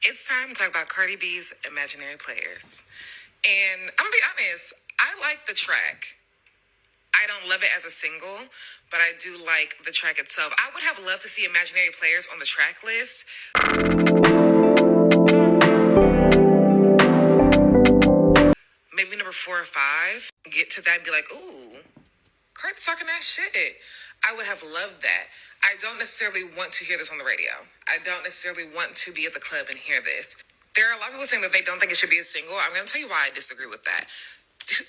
It's time to talk about Cardi B's Imaginary Players. And I'm gonna be honest, I like the track. I don't love it as a single, but I do like the track itself. I would have loved to see Imaginary Players on the track list. Maybe number 4 or 5. Get to that and be like, ooh, Cardi's talking that shit. I would have loved that. I don't necessarily want to hear this on the radio. I don't necessarily want to be at the club and hear this. There are a lot of people saying that they don't think it should be a single. I'm going to tell you why I disagree with that.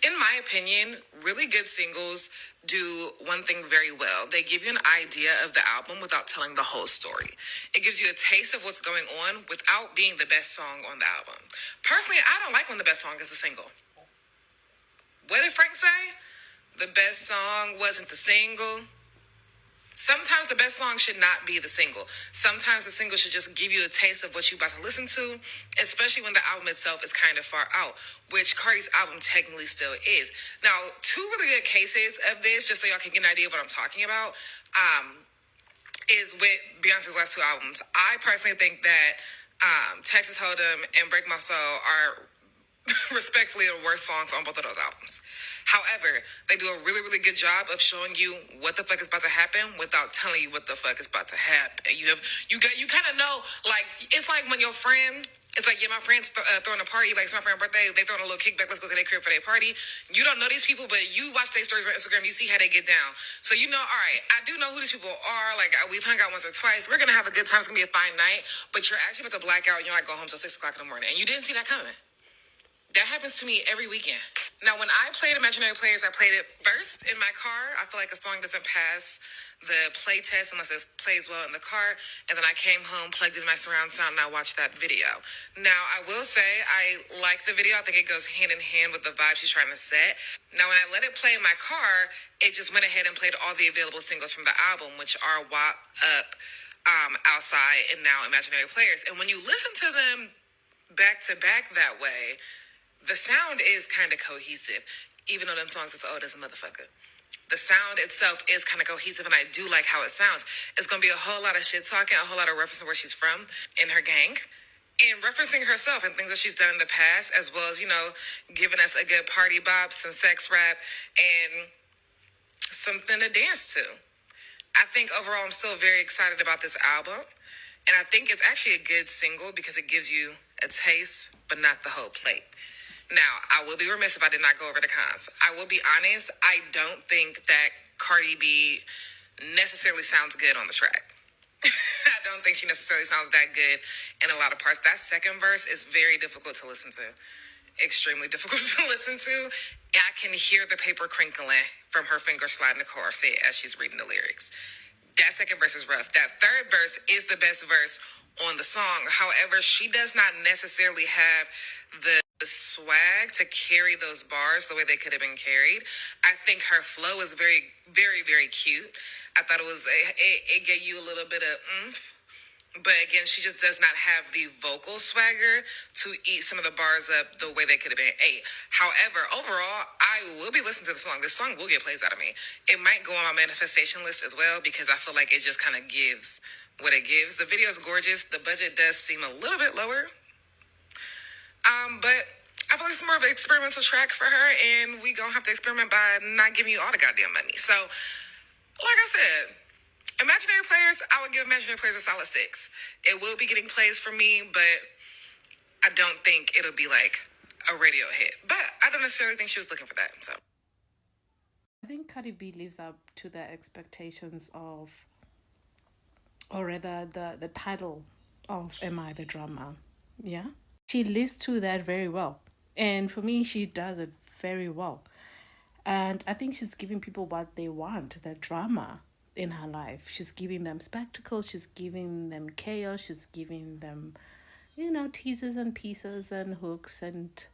In my opinion, really good singles do one thing very well. They give you an idea of the album without telling the whole story. It gives you a taste of what's going on without being the best song on the album. Personally, I don't like when the best song is the single. What did Frank say? The best song wasn't the single. Sometimes the best song should not be the single. Sometimes the single should just give you a taste of what you're about to listen to, especially when the album itself is kind of far out, which Cardi's album technically still is. Now, 2 really good cases of this, just so y'all can get an idea of what I'm talking about, is with Beyonce's last 2 albums. I personally think that Texas Hold'em and Break My Soul are respectfully the worst songs on both of those albums. However, they do a really, really good job of showing you what the fuck is about to happen without telling you what the fuck is about to happen. You kind of know, like, it's like when your friend, it's like, yeah, my friend's throwing a party, like, it's my friend's birthday, they throwing a little kickback, let's go to their crib for their party. You don't know these people, but you watch their stories on Instagram, you see how they get down. So you know, all right, I do know who these people are, like, we've hung out once or twice, we're gonna have a good time, it's gonna be a fine night, but you're actually about to black out and you're not going home till 6 o'clock in the morning, and you didn't see that coming. That happens to me every weekend. Now, when I played Imaginary Players, I played it first in my car. I feel like a song doesn't pass the play test unless it plays well in the car. And then I came home, plugged in my surround sound, and I watched that video. Now, I will say I like the video. I think it goes hand in hand with the vibe she's trying to set. Now, when I let it play in my car, it just went ahead and played all the available singles from the album, which are WAP, Up, Outside, and now Imaginary Players. And when you listen to them back to back that way, the sound is kind of cohesive, even though them songs is old as a motherfucker. The sound itself is kind of cohesive, and I do like how it sounds. It's going to be a whole lot of shit talking, a whole lot of referencing where she's from in her gang, and referencing herself and things that she's done in the past, as well as, giving us a good party bop, some sex rap, and something to dance to. I think overall I'm still very excited about this album, and I think it's actually a good single because it gives you a taste, but not the whole plate. Now, I will be remiss if I did not go over the cons. I will be honest, I don't think that Cardi B necessarily sounds good on the track. I don't think she necessarily sounds that good in a lot of parts. That second verse is very difficult to listen to. Extremely difficult to listen to. I can hear the paper crinkling from her fingers sliding the corset as she's reading the lyrics. That second verse is rough. That third verse is the best verse on the song. However, she does not necessarily have the swag to carry those bars the way they could have been carried. I think her flow is very, very, very cute. I thought it gave you a little bit of oomph. But again, she just does not have the vocal swagger to eat some of the bars up the way they could have been ate. However, overall, I will be listening to the song. This song will get plays out of me. It might go on my manifestation list as well because I feel like it just kind of gives what it gives. The video is gorgeous. The budget does seem a little bit lower. But I feel like it's more of an experimental track for her, and we gonna have to experiment by not giving you all the goddamn money. So, like I said, Imaginary Players, I would give Imaginary Players a solid 6. It will be getting plays for me, but I don't think it'll be like a radio hit. But I don't necessarily think she was looking for that. So I think Cardi B lives up to the expectations of, or rather, the title of Am I the Drama? Yeah? She lives to that very well. And for me, she does it very well. And I think she's giving people what they want, the drama in her life. She's giving them spectacle, she's giving them chaos, she's giving them, teasers and pieces and hooks and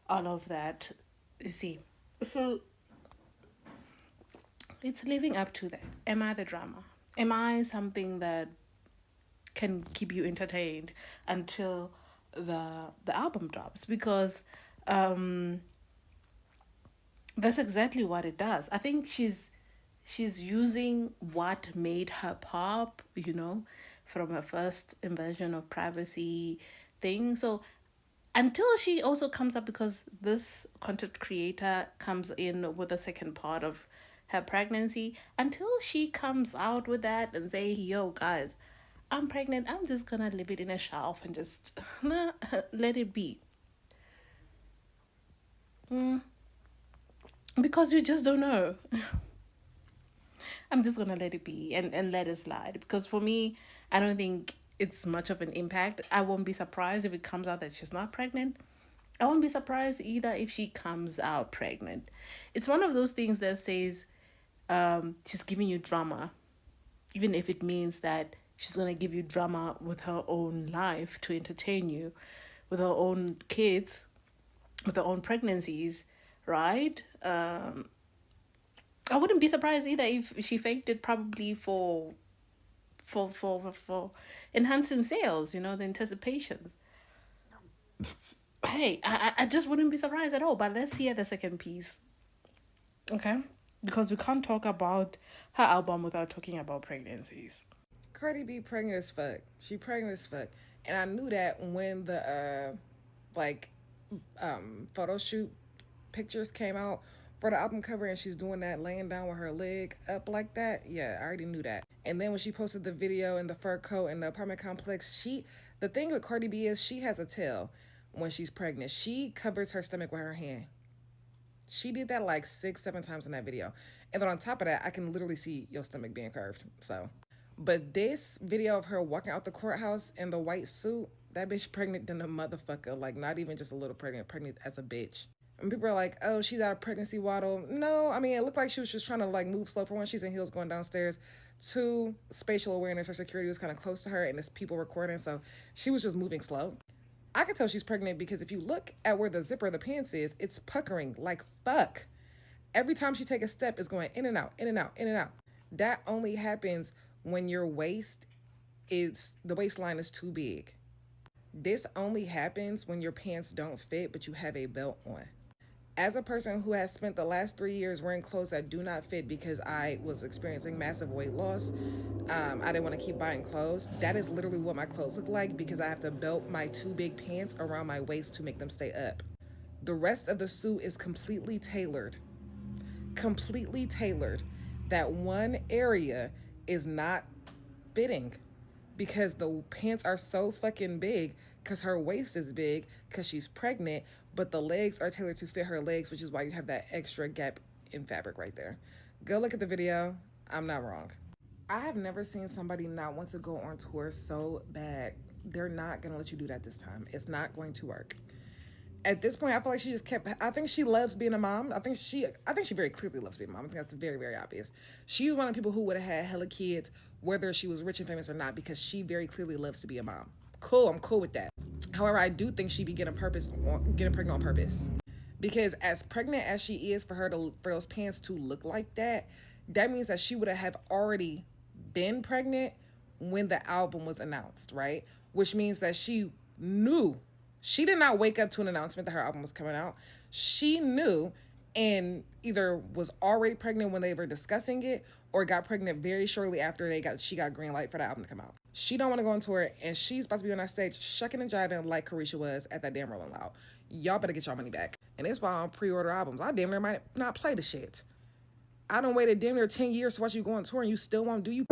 all of that. You see. So it's living up to that. Am I the drama? Am I something that can keep you entertained until the album drops? Because that's exactly what it does. I think she's using what made her pop, from her first invasion of privacy thing. So until she also comes up, because this content creator comes in with the second part of her pregnancy, until she comes out with that and say, yo guys, I'm pregnant, I'm just gonna leave it in a shelf and just let it be. Because you just don't know. I'm just gonna let it be and let it slide. Because for me, I don't think it's much of an impact. I won't be surprised if it comes out that she's not pregnant. I won't be surprised either if she comes out pregnant. It's one of those things that says she's giving you drama, even if it means that she's gonna give you drama with her own life to entertain you, with her own kids, with her own pregnancies, right? I wouldn't be surprised either if she faked it, probably for enhancing sales, the anticipations. Hey, I just wouldn't be surprised at all. But let's hear the second piece, okay? Because we can't talk about her album without talking about pregnancies. Cardi B pregnant as fuck. She pregnant as fuck. And I knew that when the photo shoot pictures came out for the album cover and she's doing that laying down with her leg up like that. Yeah, I already knew that. And then when she posted the video in the fur coat in the apartment complex, the thing with Cardi B is she has a tail when she's pregnant. She covers her stomach with her hand. She did that like 6-7 times in that video. And then on top of that, I can literally see your stomach being curved. So, but this video of her walking out the courthouse in the white suit, that bitch pregnant than a motherfucker. Like, not even just a little pregnant as a bitch. And people are like, oh, she's out of pregnancy waddle. No, I mean, it looked like she was just trying to like move slow. For one, she's in heels going downstairs. 2, spatial awareness. Her security was kind of close to her and there's people recording. So she was just moving slow. I can tell she's pregnant because if you look at where the zipper of the pants is, it's puckering like fuck. Every time she take a step, it's going in and out, in and out, in and out. That only happens when your the waistline is too big. This only happens when your pants don't fit, but you have a belt on. As a person who has spent the last 3 years wearing clothes that do not fit because I was experiencing massive weight loss, I didn't want to keep buying clothes. That is literally what my clothes look like because I have to belt my 2 big pants around my waist to make them stay up. The rest of the suit is completely tailored. Completely tailored. That one area is not fitting because the pants are so fucking big because her waist is big because she's pregnant, but the legs are tailored to fit her legs, which is why you have that extra gap in fabric right there. Go look at the video. I'm not wrong. I have never seen somebody not want to go on tour so bad. They're not going to let you do that this time. It's not going to work. At this point, I feel like she just I think she loves being a mom. I think she very clearly loves being a mom. I think that's very, very obvious. She's one of the people who would have had hella kids, whether she was rich and famous or not, because she very clearly loves to be a mom. Cool, I'm cool with that. However, I do think she be getting pregnant on purpose. Because as pregnant as she is, for those pants to look like that means that she would have already been pregnant when the album was announced, right? Which means that she knew. She did not wake up to an announcement that her album was coming out. She knew and either was already pregnant when they were discussing it or got pregnant very shortly after she got green light for the album to come out. She don't want to go on tour and she's about to be on that stage shucking and jiving like Carisha was at that damn Rolling Loud. Y'all better get y'all money back. And it's why I don't pre-order albums. I damn near might not play the shit. I done waited damn near 10 years to watch you go on tour and you still won't do you.